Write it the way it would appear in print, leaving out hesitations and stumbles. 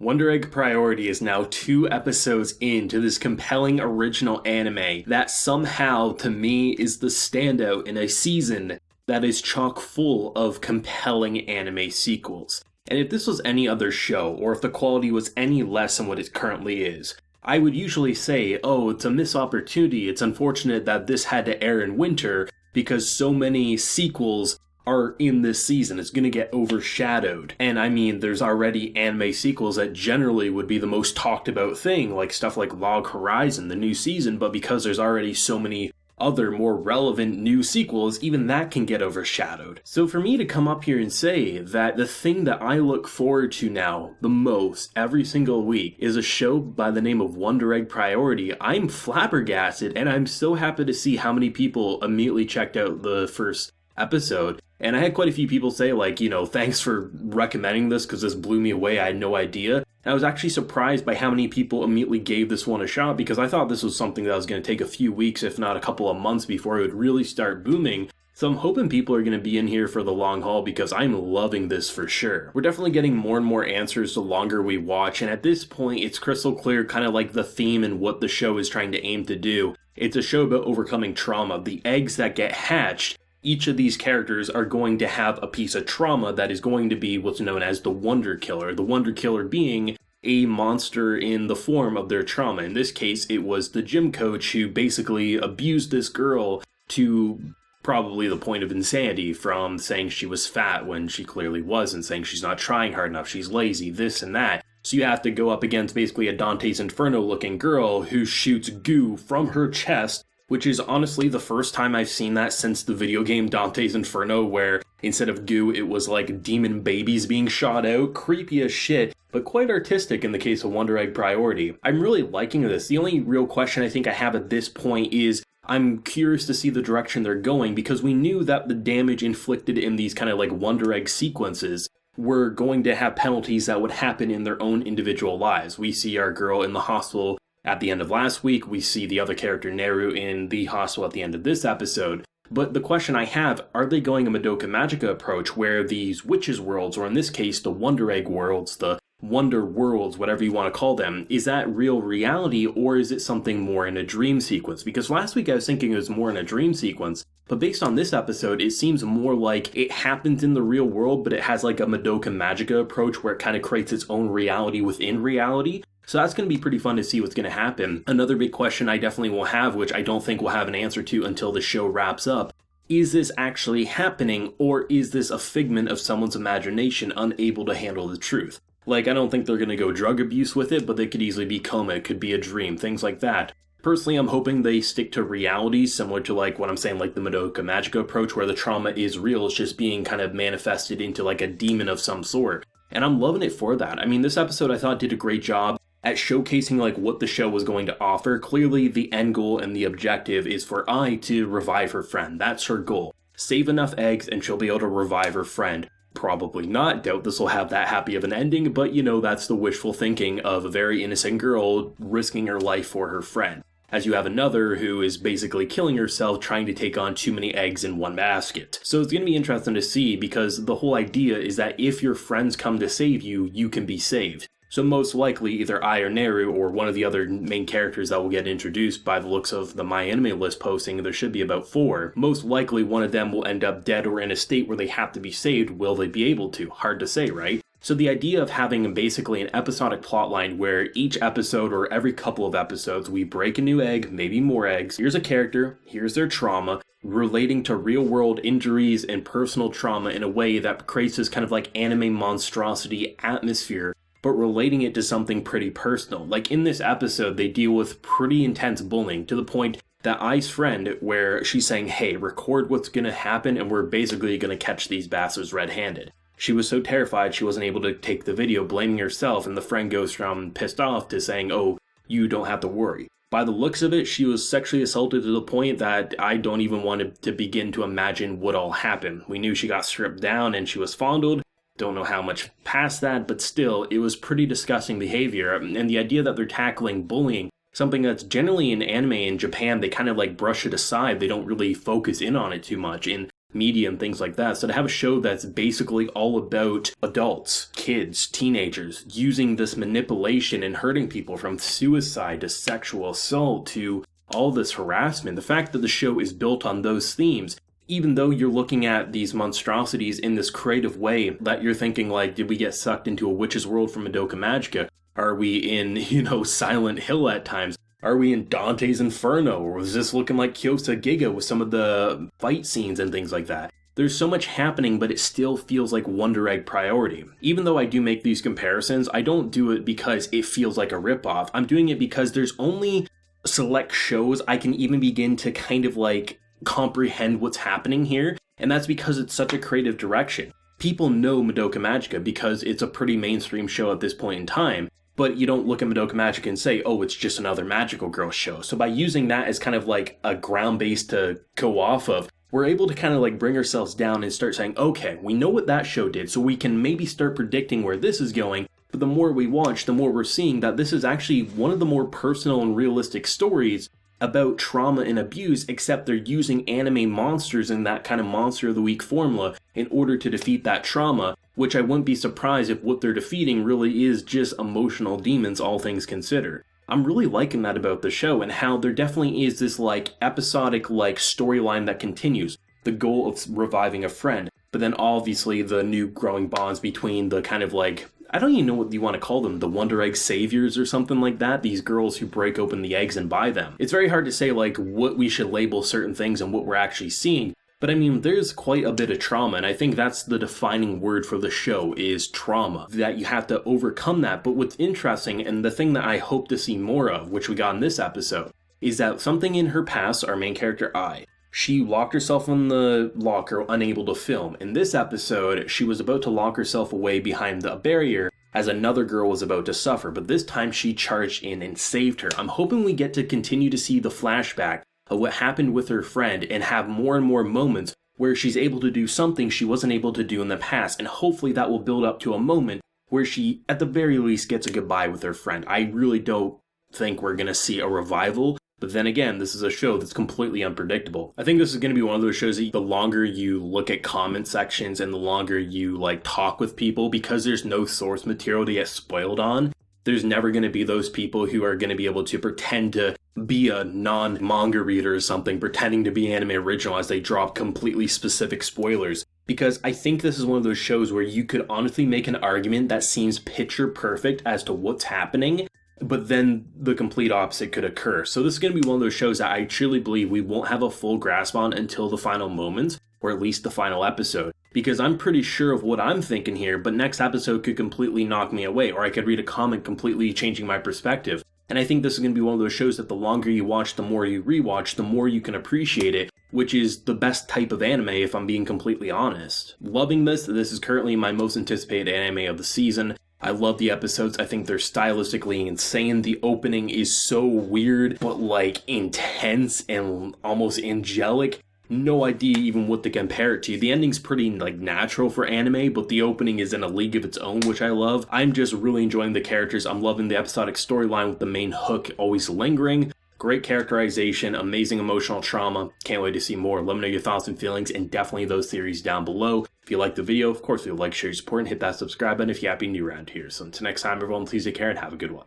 Wonder Egg Priority is now 2 episodes into this compelling original anime that somehow, to me, is the standout in a season that is chock full of compelling anime sequels. And if this was any other show, or if the quality was any less than what it currently is, I would usually say, oh, it's a missed opportunity, it's unfortunate that this had to air in winter, because so many sequels are in this season. It's going to get overshadowed. And I mean, there's already anime sequels that generally would be the most talked about thing, like stuff like Log Horizon, the new season, but because there's already so many other more relevant new sequels, even that can get overshadowed. So for me to come up here and say that the thing that I look forward to now the most every single week is a show by the name of Wonder Egg Priority, I'm flabbergasted, and I'm so happy to see how many people immediately checked out the first episode. And I had quite a few people say, like, thanks for recommending this because this blew me away, I had no idea. And I was actually surprised by how many people immediately gave this one a shot, because I thought this was something that was going to take a few weeks, if not a couple of months, before it would really start booming. So I'm hoping people are going to be in here for the long haul, because I'm loving this for sure. We're definitely getting more and more answers the longer we watch, and at this point it's crystal clear kind of like the theme and what the show is trying to aim to do. It's a show about overcoming trauma. The eggs that get hatched, each of these characters are going to have a piece of trauma that is going to be what's known as the Wonder Killer. The Wonder Killer being a monster in the form of their trauma. In this case, it was the gym coach who basically abused this girl to probably the point of insanity, from saying she was fat when she clearly wasn't, saying she's not trying hard enough, she's lazy, this and that. So you have to go up against basically a Dante's Inferno looking girl who shoots goo from her chest, which is honestly the first time I've seen that since the video game Dante's Inferno, where instead of goo, it was like demon babies being shot out. Creepy as shit, but quite artistic in the case of Wonder Egg Priority. I'm really liking this. The only real question I think I have at this point is, I'm curious to see the direction they're going, because we knew that the damage inflicted in these kind of like Wonder Egg sequences were going to have penalties that would happen in their own individual lives. We see our girl in the hospital at the end of last week, we see the other character Neru in the hospital at the end of this episode. But the question I have, are they going a Madoka Magica approach where these witches worlds, or in this case the Wonder Egg worlds, the Wonder Worlds, whatever you want to call them, is that real reality, or is it something more in a dream sequence? Because last week I was thinking it was more in a dream sequence, but based on this episode, it seems more like it happens in the real world, but it has like a Madoka Magica approach where it kind of creates its own reality within reality. So that's going to be pretty fun to see what's going to happen. Another big question I definitely will have, which I don't think we'll have an answer to until the show wraps up, is this actually happening, or is this a figment of someone's imagination unable to handle the truth? Like, I don't think they're going to go drug abuse with it, but they could easily be coma, it could be a dream, things like that. Personally, I'm hoping they stick to reality, similar to like what I'm saying, like the Madoka Magica approach, where the trauma is real, it's just being kind of manifested into like a demon of some sort. And I'm loving it for that. I mean, this episode I thought did a great job at showcasing like what the show was going to offer. Clearly the end goal and the objective is for Ai to revive her friend. That's her goal. Save enough eggs and she'll be able to revive her friend. Probably not. Doubt this will have that happy of an ending, but that's the wishful thinking of a very innocent girl risking her life for her friend. As you have another who is basically killing herself trying to take on too many eggs in one basket. So it's going to be interesting to see, because the whole idea is that if your friends come to save you, you can be saved. So most likely either Ai or Neru, or one of the other main characters that will get introduced by the looks of the My Anime List posting, there should be about 4. Most likely one of them will end up dead or in a state where they have to be saved. Will they be able to? Hard to say, right? So the idea of having basically an episodic plotline where each episode or every couple of episodes we break a new egg, maybe more eggs, here's a character, here's their trauma, relating to real world injuries and personal trauma in a way that creates this kind of like anime monstrosity atmosphere, but relating it to something pretty personal. Like in this episode, they deal with pretty intense bullying, to the point that Ai's friend, where she's saying, hey, record what's gonna happen and we're basically gonna catch these bastards red-handed. She was so terrified she wasn't able to take the video, blaming herself, and the friend goes from pissed off to saying, oh, you don't have to worry. By the looks of it, she was sexually assaulted to the point that I don't even want to begin to imagine what all happened. We knew she got stripped down and she was fondled. Don't know how much past that, but still, it was pretty disgusting behavior. And the idea that they're tackling bullying, something that's generally in anime in Japan, they kind of like brush it aside. They don't really focus in on it too much. In media and things like that. So to have a show that's basically all about adults, kids, teenagers, using this manipulation and hurting people, from suicide to sexual assault to all this harassment, the fact that the show is built on those themes, even though you're looking at these monstrosities in this creative way that you're thinking like, did we get sucked into a witch's world from Madoka Magica? Are we in, Silent Hill at times? Are we in Dante's Inferno? Or was this looking like Kyosa Giga with some of the fight scenes and things like that? There's so much happening, but it still feels like Wonder Egg priority. Even though I do make these comparisons, I don't do it because it feels like a ripoff. I'm doing it because there's only select shows I can even begin to kind of like comprehend what's happening here, and that's because it's such a creative direction. People know Madoka Magica because it's a pretty mainstream show at this point in time, but you don't look at Madoka Magica and say, oh, it's just another magical girl show. So by using that as kind of like a ground base to go off of, we're able to kind of like bring ourselves down and start saying, okay, we know what that show did, so we can maybe start predicting where this is going. But the more we watch, the more we're seeing that this is actually one of the more personal and realistic stories about trauma and abuse, except they're using anime monsters in that kind of monster of the week formula in order to defeat that trauma, which I wouldn't be surprised if what they're defeating really is just emotional demons, all things considered. I'm really liking that about the show, and how there definitely is this like episodic like storyline that continues. The goal of reviving a friend, but then obviously the new growing bonds between the kind of like, I don't even know what you want to call them, the Wonder Egg Saviors or something like that, these girls who break open the eggs and buy them. It's very hard to say like what we should label certain things and what we're actually seeing, but I mean, there's quite a bit of trauma, and I think that's the defining word for the show is trauma, that you have to overcome that. But what's interesting, and the thing that I hope to see more of, which we got in this episode, is that something in her past, our main character Ai, she locked herself in the locker, unable to film. In this episode, she was about to lock herself away behind the barrier as another girl was about to suffer, but this time she charged in and saved her. I'm hoping we get to continue to see the flashback of what happened with her friend and have more and more moments where she's able to do something she wasn't able to do in the past, and hopefully that will build up to a moment where she, at the very least, gets a goodbye with her friend. I really don't think we're going to see a revival. But then again, this is a show that's completely unpredictable. I think this is going to be one of those shows that the longer you look at comment sections and the longer you like talk with people, because there's no source material to get spoiled on, there's never going to be those people who are going to be able to pretend to be a non-manga reader or something, pretending to be anime original as they drop completely specific spoilers. Because I think this is one of those shows where you could honestly make an argument that seems picture perfect as to what's happening, but then the complete opposite could occur. So this is going to be one of those shows that I truly believe we won't have a full grasp on until the final moments, or at least the final episode. Because I'm pretty sure of what I'm thinking here, but next episode could completely knock me away, or I could read a comment completely changing my perspective. And I think this is going to be one of those shows that the longer you watch, the more you rewatch, the more you can appreciate it, which is the best type of anime if I'm being completely honest. Loving this. This is currently my most anticipated anime of the season. I love the episodes. I think they're stylistically insane. The opening is so weird, but like intense and almost angelic. No idea even what to compare it to. The ending's pretty like natural for anime, but the opening is in a league of its own, which I love. I'm just really enjoying the characters. I'm loving the episodic storyline with the main hook always lingering. Great characterization, amazing emotional trauma. Can't wait to see more. Let me know your thoughts and feelings, and definitely those theories down below. If you liked the video, of course, leave a like, share, support, and hit that subscribe button if you're happy new around here. So until next time, everyone, please take care and have a good one.